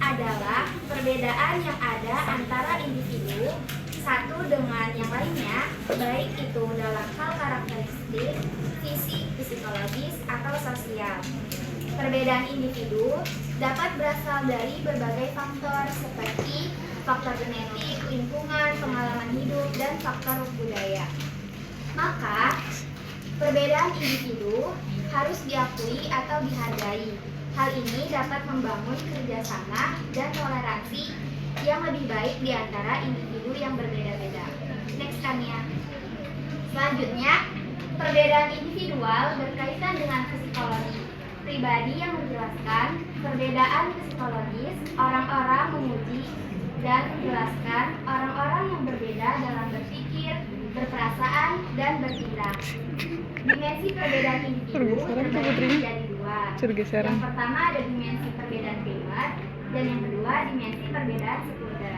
adalah perbedaan yang ada antara individu satu dengan yang lainnya, baik itu dalam hal karakteristik, fisik, psikologis, atau sosial. Perbedaan individu dapat berasal dari berbagai faktor seperti faktor genetik, lingkungan, pengalaman hidup, dan faktor budaya. Maka, perbedaan individu harus diakui atau dihargai. Hal ini dapat membangun kerjasama dan toleransi yang lebih baik di antara individu yang berbeda-beda. Next, Tania. Selanjutnya, perbedaan individual berkaitan dengan psikologi. Pribadi yang menjelaskan perbedaan psikologis, orang-orang memuji dan menjelaskan orang-orang yang berbeda dalam berpikir, berperasaan, dan bertindak. Dimensi perbedaan individu terbagi menjadi dua. Yang pertama ada dimensi perbedaan primer, dan yang kedua dimensi perbedaan sekunder.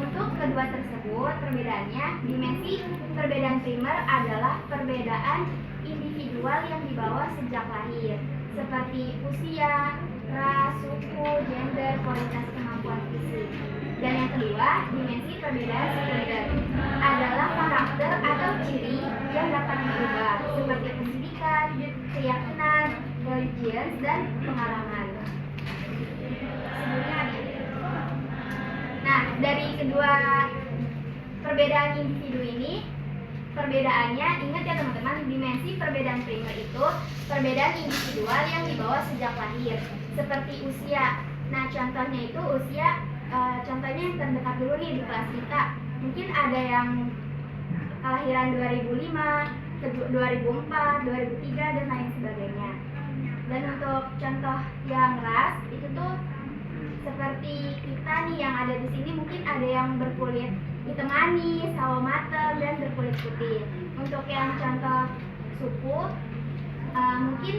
Untuk kedua tersebut perbedaannya, dimensi perbedaan primer adalah perbedaan individual yang dibawa sejak lahir, seperti usia, ras, suku, gender, kualitas kemampuan fisik. Dan yang kedua, dimensi perbedaan sekunder adalah karakter atau ciri yang dapat berubah, seperti pendidikan, keyakinan, religius, dan pengalaman. Nah, dari kedua perbedaan individu ini, perbedaannya, ingat ya teman-teman, dimensi perbedaan primer itu perbedaan individual yang dibawa sejak lahir, seperti usia. Nah, contohnya itu usia, contohnya yang terdekat dulu nih di kelas kita. Mungkin ada yang kelahiran 2005, 2004, 2003, dan lain sebagainya. Dan untuk contoh yang ras, itu tuh seperti kita nih yang ada di sini, mungkin ada yang berkulit hitam manis, sawo matang, dan berkulit putih. Untuk yang contoh suku, mungkin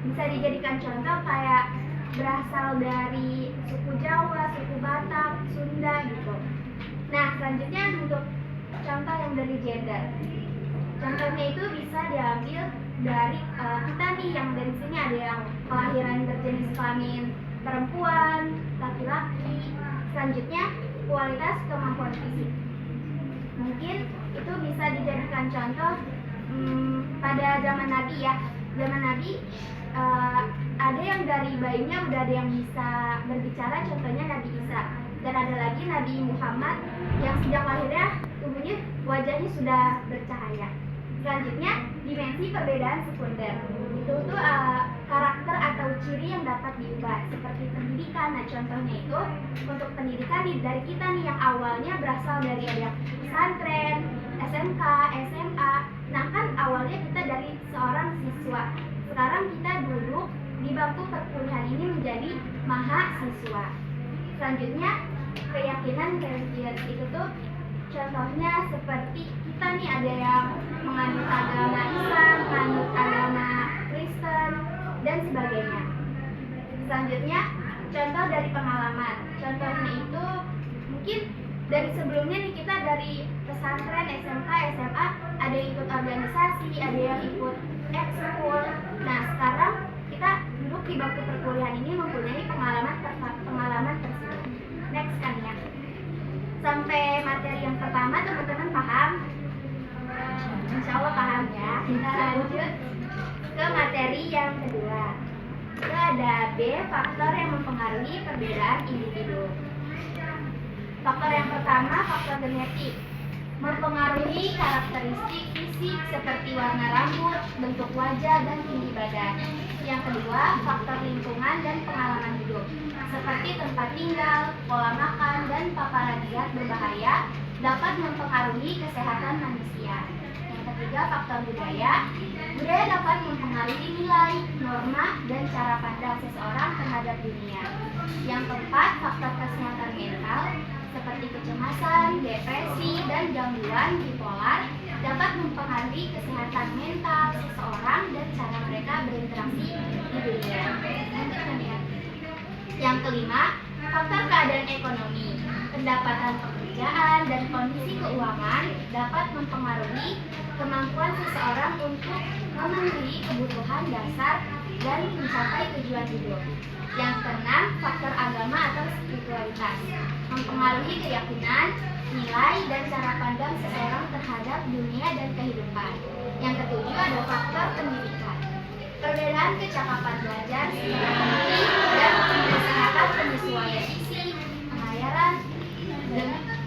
bisa dijadikan contoh kayak berasal dari suku Jawa, suku Batak, Sunda gitu. Nah, selanjutnya untuk contoh yang dari gender. Contohnya itu bisa diambil dari kita nih yang dari sini ada yang kelahiran berjenis kelamin perempuan, laki-laki. Selanjutnya kualitas kemampuan fisik. Mungkin itu bisa dijadikan contoh pada zaman Nabi ya. Zaman Nabi ada yang dari bayinya udah ada yang bisa berbicara, contohnya Nabi Isa. Dan ada lagi Nabi Muhammad yang sejak lahirnya tubuhnya, wajahnya sudah bercahaya. Selanjutnya dimensi perbedaan sekunder. Itu tuh karakter atau ciri yang dapat diubah, seperti pendidikan. Nah, contohnya itu untuk pendidikan dari kita nih yang awalnya berasal dari ada pesantren, SMK, SMA. Nah, kan awalnya kita dari seorang siswa. Sekarang kita duduk di bangku perkuliahan ini menjadi mahasiswa. Selanjutnya keyakinan religius. Itu tuh contohnya seperti kita nih ada yang menganut agama Islam, menganut agama Kristen, dan sebagainya. Selanjutnya contoh dari pengalaman. Contohnya itu mungkin dari sebelumnya nih kita dari pesantren, SMK, SMA ada yang ikut organisasi, ada yang ikut ekskul. Nah, sekarang kita duduk di bangku perkuliahan ini mempunyai pengalaman tersebut. Next kan ya. Sampai materi yang pertama teman-teman paham? Insya Allah paham ya. Kita lanjut ke materi yang kedua. Itu ada B, faktor yang mempengaruhi perbedaan individu. Faktor yang pertama, faktor genetik, mempengaruhi karakteristik fisik seperti warna rambut, bentuk wajah, dan tinggi badan. Yang kedua, faktor lingkungan dan pengalaman hidup, seperti tempat tinggal, pola makan, dan paparan zat berbahaya dapat mempengaruhi kesehatan manusia. Yang ketiga, faktor budaya. Budaya dapat mempengaruhi nilai, norma, dan cara pandang seseorang terhadap dunia. Yang keempat, faktor kesehatan mental, seperti kecemasan, depresi, dan gangguan bipolar dapat mempengaruhi kesehatan mental seseorang dan cara mereka berinteraksi di dunia. Yang kelima, faktor keadaan ekonomi, pendapatan pekerjaan, dan kondisi keuangan dapat mempengaruhi kemampuan seseorang untuk memenuhi kebutuhan dasar dan mencapai tujuan hidup. Yang keenam, faktor agama atau spiritualitas, mempengaruhi keyakinan, nilai, dan cara pandang seseorang terhadap dunia dan kehidupan. Yang ketujuh ada faktor pendidikan, perbedaan kecakapan belajar secara mengerti dan kesehatan penyesuaian isi,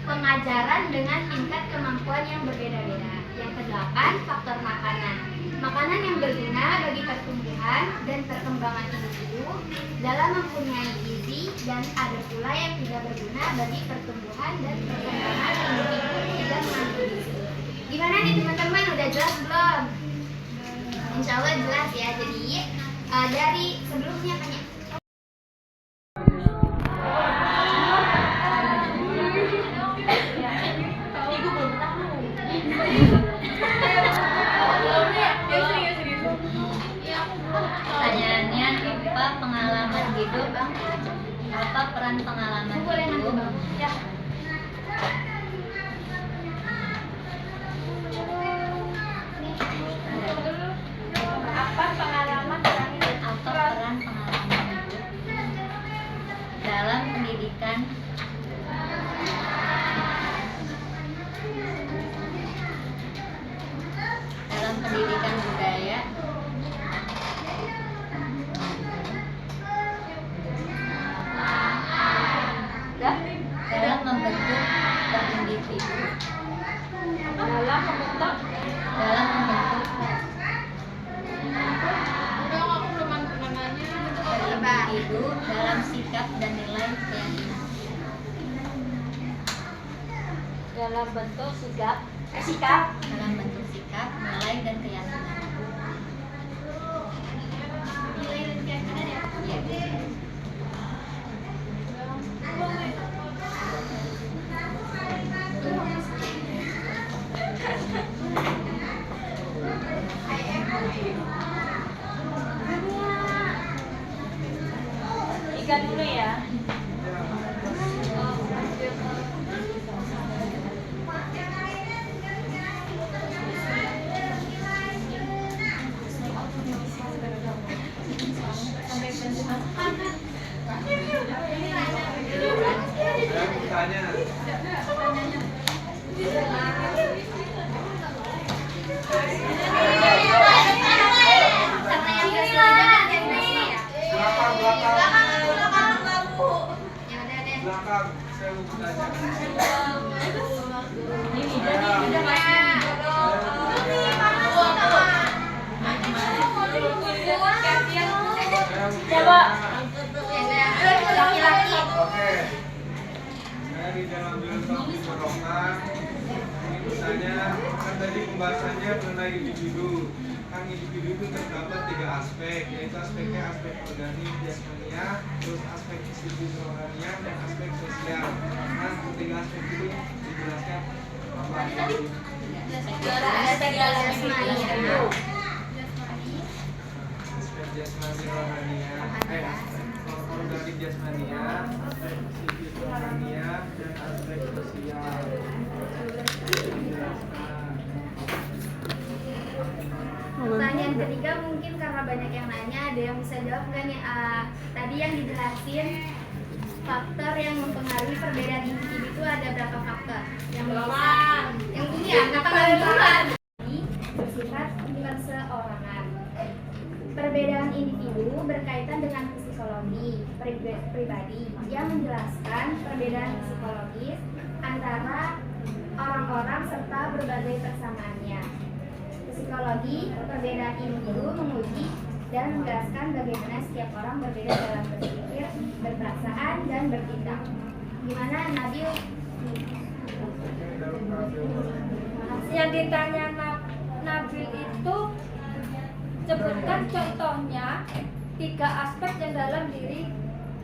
pengajaran dengan tingkat kemampuan yang berbeda-beda. Yang kedelapan, faktor makanan, makanan yang berguna bagi pertumbuhan dan perkembangan individu dalam mempunyai gizi, dan ada pula yang tidak berguna bagi pertumbuhan dan perkembangan individu tidak mengandung gizi. Gimana nih teman-teman, udah jelas belum? Insya Allah jelas ya. Jadi dari sebelumnya tanya. Pertanyaannya, apa pengalaman hidup? Apa peran pengalaman hidup? Apa pengalaman hidup? Apa peran pengalaman hidup dalam pendidikan? Dalam pendidikan budaya, dalam membentuk individu, individu dalam sikap dan nilai keyakinan. Dalam bentuk sikap, Dalam bentuk sikap, nilai dan keyakinan. nilai dan keyakinan ya. Ya. Ikan dulu ya. Belakang, saya mau bertanya. Coba. Oke. Saya di dalam filosofi Corona ini bertanya, kan tadi pembahasannya mengenai individu. Kan individu itu terdapat 3 aspek, yaitu aspeknya aspek organik, jasmania, terus aspek psikis rohania, dan aspek sosial. Nah, ketiga aspek itu dijelaskan apa itu? Aspek jasmani. Aspek jasmani rohania, aspek organik jasmania, aspek psikis rohania, dan aspek sosial. Pertanyaan ketiga mungkin karena banyak yang nanya, ada yang bisa jawab nggak nih? Tadi yang dijelasin faktor yang mempengaruhi perbedaan individu itu ada berapa faktor? Yang iya, ketergantungan ini bersifat perseorangan. Perbedaan individu berkaitan dengan psikologi pribadi yang menjelaskan perbedaan psikologis antara orang-orang serta berbagai persamaannya. Psikologi perbedaan individu menguji dan menjelaskan bagaimana setiap orang berbeda dalam berpikir, berperasaan, dan bertindak. Gimana Nabil? Yang ditanya Nabil itu sebutkan contohnya 3 aspek yang dalam diri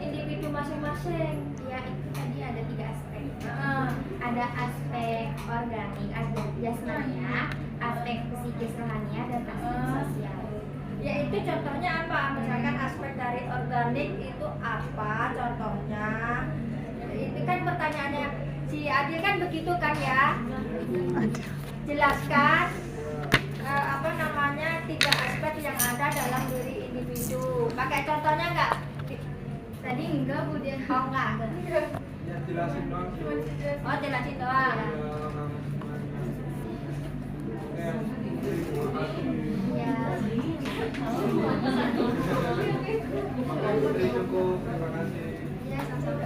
individu masing-masing. Ya, itu tadi ada 3 aspek. Ada aspek organik, aspek jasmania, aspek psikis rohania, dan aspek sosial. Yaitu contohnya apa? Misalkan aspek dari organik itu apa contohnya? Itu kan pertanyaannya si Adil kan begitu kan ya? Jelaskan apa namanya 3 aspek yang ada dalam diri individu. Pakai contohnya enggak? Tadi enggak Bu dia. Oh enggak. Ya jelasin doang sih. Oh jelasin doang. Ya, nama semuanya. Oke, terima kasih. Ya. Oke, cukup. Terima kasih. Ya, sama-sama.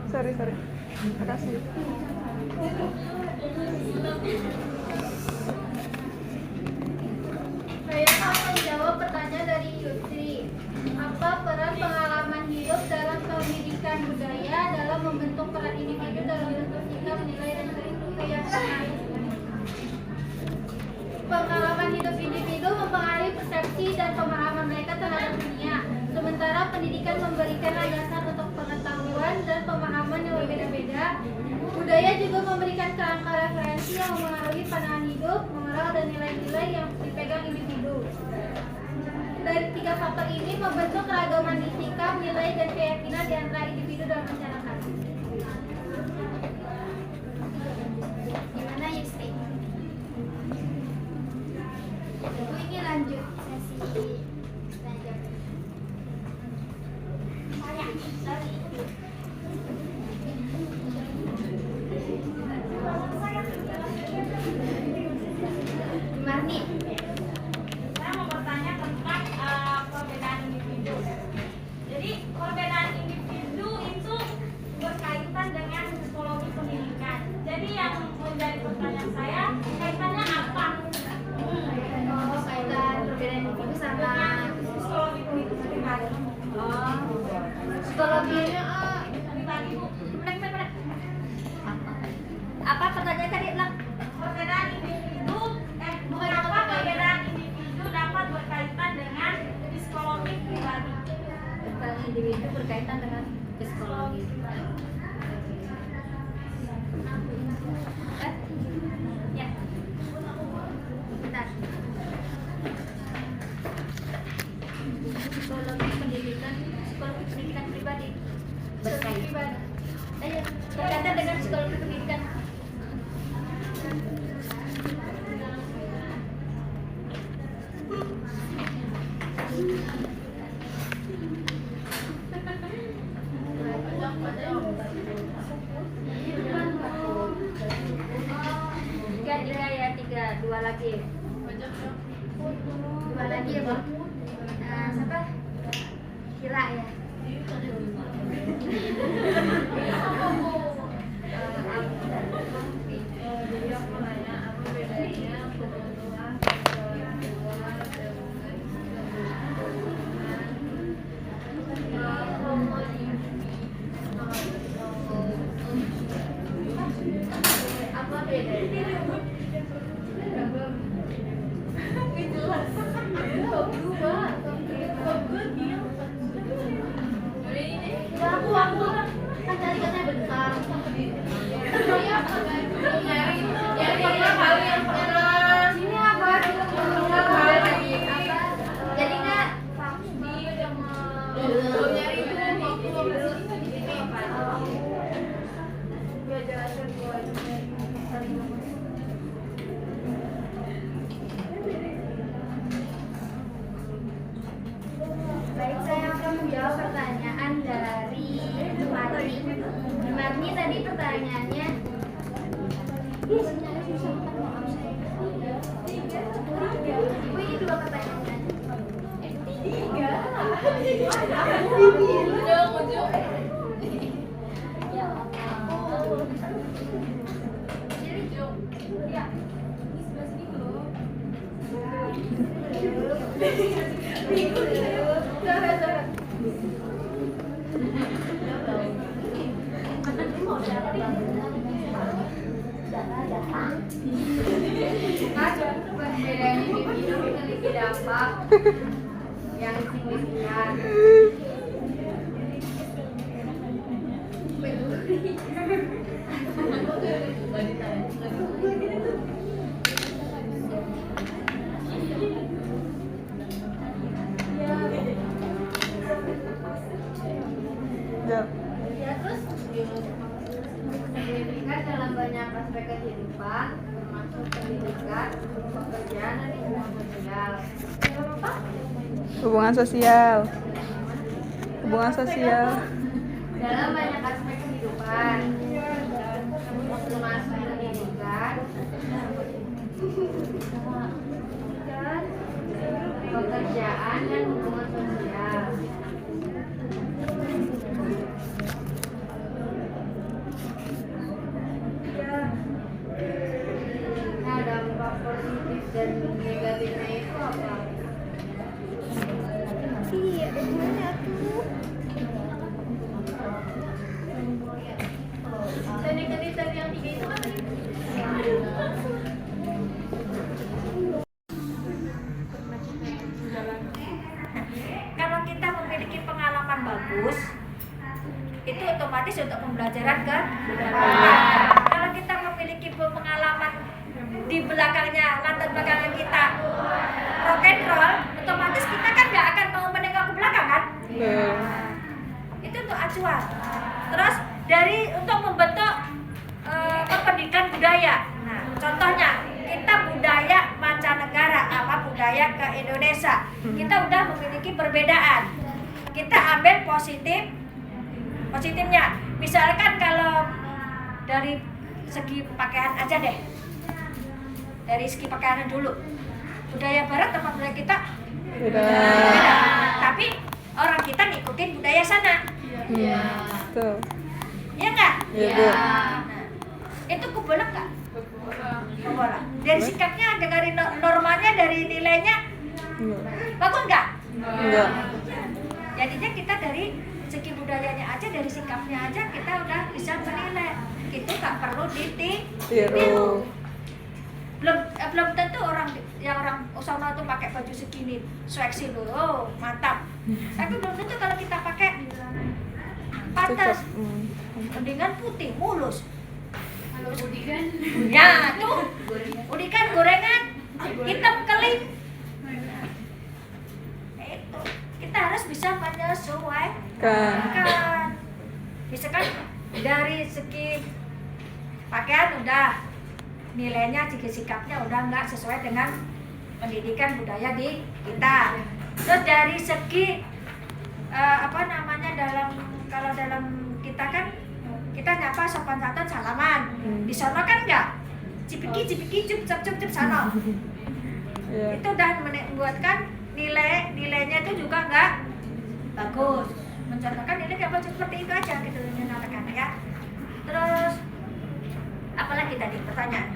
Sorry. Makasih. Saya akan menjawab pertanyaan dari Yusri. Apa peran pengalaman hidup dalam pendidikan budaya dalam membentuk peran individu dalam bentuk sikap, nilai, dan keyakinan? Pengalaman hidup individu mempengaruhi persepsi dan pemahaman mereka terhadap dunia. Sementara pendidikan memberikan landasan untuk pengetahuan dan pemahaman yang berbeda-beda. Budaya juga memberikan kerangka referensi yang memengaruhi pandangan hidup, moral, dan nilai-nilai yang dipegang individu. Dari 3 faktor ini membentuk keragaman sikap, nilai, dan keyakinan di antara individu dalam masyarakat. Gimana Yusri? Bu, ini lanjut sesi tanya jawab. Marni. Saya mau bertanya tentang perbedaan individu. Jadi perbedaan individu itu berkaitan dengan psikologi pendidikan. Jadi yang menjadi pertanyaan saya, kaitannya apa? Oh, kaitan perbedaan individu sama Psikologi pendidikan pribadi. psikologinya. Pribadi Bu. Benar. Apa pertanyaan tadi? Lang? Perbedaan individu, mengapa perbedaan individu dapat berkaitan dengan psikologi pribadi? Peran individu berkaitan dengan psikologi. Ya. Bentar. Psikologi pendidikan pribadi berkaitan. Ayo, berkaitan dengan psikologi pendidikan. Tiga ya, 2 lagi. Dua lagi ya, Bang. Siapa? Kira ya. Apa bedanya? Aku kan tadi katanya bentar. Sini apa? Jadi nggak? Baik, saya akan menjawab pertanyaan dari Marni. Marni tadi pertanyaannya. Ibu, ini 2 pertanyaan. 3. Perbedaan individu memiliki dampak yang signifikan. Ya. Ya, terus signifikan pendidikan, pekerjaan, dan hubungan sosial. Jangan lupa Hubungan sosial. Hubungan sosial. dalam banyak aspek kehidupan, termasuk pendidikan, dan pekerjaan dan hubungan sosial. Nah, dampak positif dan negatifnya itu apa? Iya, ada gimana tuh? Dan negatif dari yang 3 itu kan tadi. Kalau kita memiliki pengalaman bagus, itu otomatis untuk pembelajaran kan? Kalau kita memiliki pengalaman di belakangnya, latar belakangnya kita rock and roll, otomatis kita kan nggak akan mau menengok ke belakang kan? Itu untuk acuan. Terus untuk membentuk pendidikan budaya. Nah, contohnya kita budaya mancanegara, budaya ke Indonesia, kita udah memiliki perbedaan. Kita ambil positifnya. Misalkan kalau dari segi pakaian aja deh, dari segi pakaian dulu, budaya barat sama budaya kita Beda. beda. Tapi orang kita ngikutin budaya sana, Betul. ya nggak? Iya, Bu. Nah, itu keboleh nggak? Keboleh. Dari sikapnya, dari normanya, dari nilainya, Enggak. bagus nggak? Enggak. Jadinya kita dari segi budayanya aja, dari sikapnya aja kita udah bisa menilai. Itu nggak perlu ditiru. Belum tentu orang sono tuh pakai baju segini, seksi loh, oh, mantap. Tapi belum tentu kalau kita pakai pantas, mendingan putih, mulus. Kalau udikan. Ya tuh, udikan gorengan, hitam keling. Itu kita harus bisa menyesuaikan. Misalkan dari segi pakaian udah, nilainya, segi sikapnya udah nggak sesuai dengan pendidikan budaya di kita. Terus dari segi kalau dalam kita kan kita nyapa sopan santun salaman. Di sana kan enggak. Cipiki cup sana. Iya. Itu udah membuatkan nilainya itu juga enggak bagus. Mencontohkan nilai kayak bagus seperti itu aja gitu menyenangkan ya. Terus apalagi tadi pertanyaan?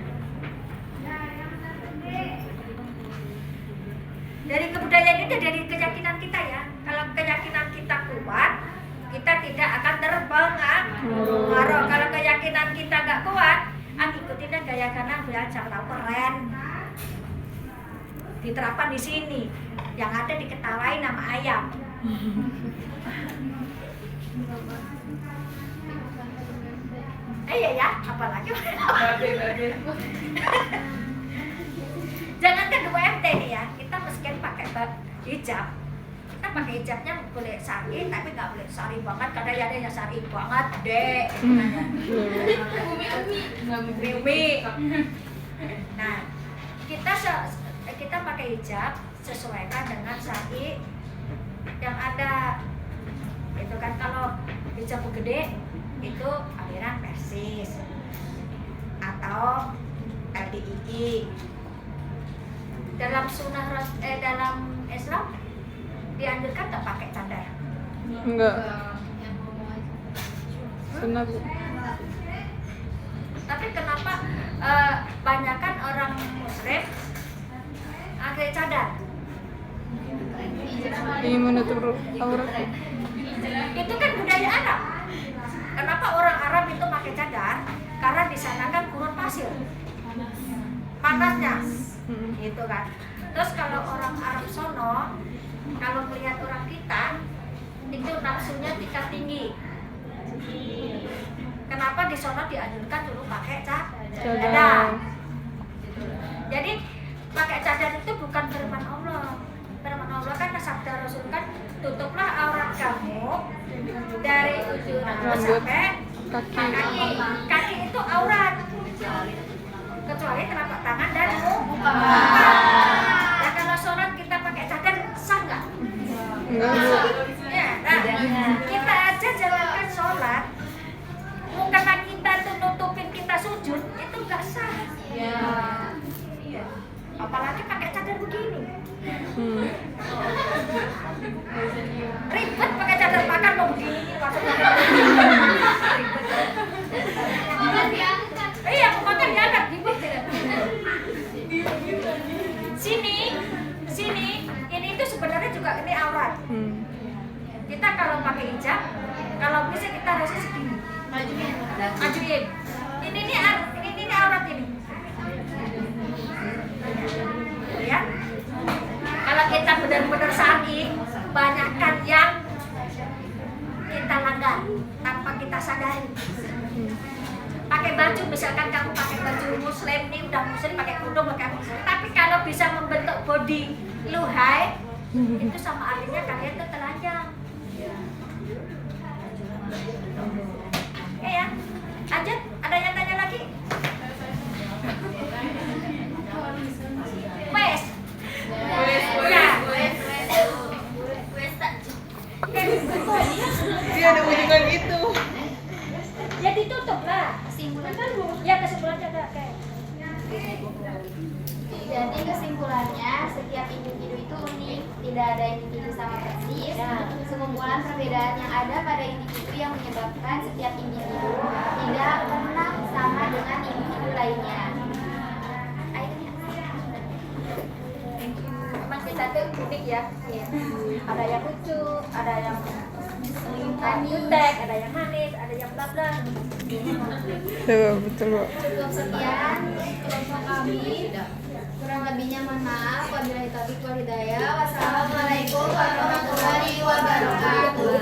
Dari kebudayaan itu dari keyakinan kita ya. Kalau keyakinan kita kuat, kita tidak akan terpengaruh. Kalau keyakinan kita nggak kuat, ikutinnya gaya kanan biar tahu keren. Diterapkan di sini. Yang ada diketawain nama ayam. Iya ya, apalagi jangankan 2MT nih ya, kita meskipun pakai hijab, kita pakai hijabnya boleh sari, tapi nggak boleh sari banget, kadang ada yang sari banget dek, umi. Nah, kita pakai hijab sesuaikan dengan sari yang ada. Itu kan kalau hijab gede itu aliran Persis atau LDII. Dalam dalam Islam dianjurkan tak pakai cadar. Enggak. Sunnah, Bu. Tapi kenapa banyakan orang Muslim pakai cadar? Ingin menutup aurat. Itu kan budaya Arab. Kenapa orang Arab itu pakai cadar? Karena di sana kan gurun pasir, panasnya, gitu kan. Terus kalau orang Arab sono, kalau melihat orang kita, itu nafsunya tingkat tinggi. Kenapa di sono dianjurkan dulu pakai cadar? Jadi pakai cadar itu bukan firman Allah. Firman Allah kan sabda Rasul kan, tutuplah aurat kamu dari ujung rambut sampai kaki. Kaki itu aurat. kecuali telapak tangan dan muka. Nah kalau sholat kita pakai cadar sah nggak? Enggak, Bu. Ya, nah, kita aja jalankan sholat, mukena kita tuh nutupin kita sujud itu nggak sah. Iya. Apalagi pakai cadar begini. Ribet pakai cadar makan mau begini maksudnya. Iya, mau makan diangkat ribet tidak? Sini, ini tuh sebenarnya juga ini aurat. Kita kalau pakai hijab, kalau bisa kita harusnya segini. Majuin. Ini aurat ini. Ya. Kalau kita benar-benar syar'i, banyakkan yang kita langgar tanpa kita sadari. Pakai baju, misalkan kamu pakai baju muslim nih, udah muslim pakai kerudung, tapi kalau bisa membentuk body luhai, itu sama artinya kalian tuh telanjang. Ya, lanjut. Ada yang tanya lagi? Wes. Ya. Dia ada hubungan itu. Ya ditutup lah. Ya kesimpulannya ada kayak. Jadi kesimpulannya, setiap individu itu unik, tidak ada individu sama persis. Sekumpulan perbedaan yang ada pada individu yang menyebabkan setiap individu tidak pernah sama dengan individu lainnya. Emang kita tuh unik ya. Ada yang lucu, ada yang jutek, ada yang manis, ada yang bla bla. Betul, Bu. Cukup sekian kelompok kami. Kurang lebihnya mohon maaf. Wabillahi taufiq wal hidayah. Wassalamualaikum warahmatullahi wabarakatuh.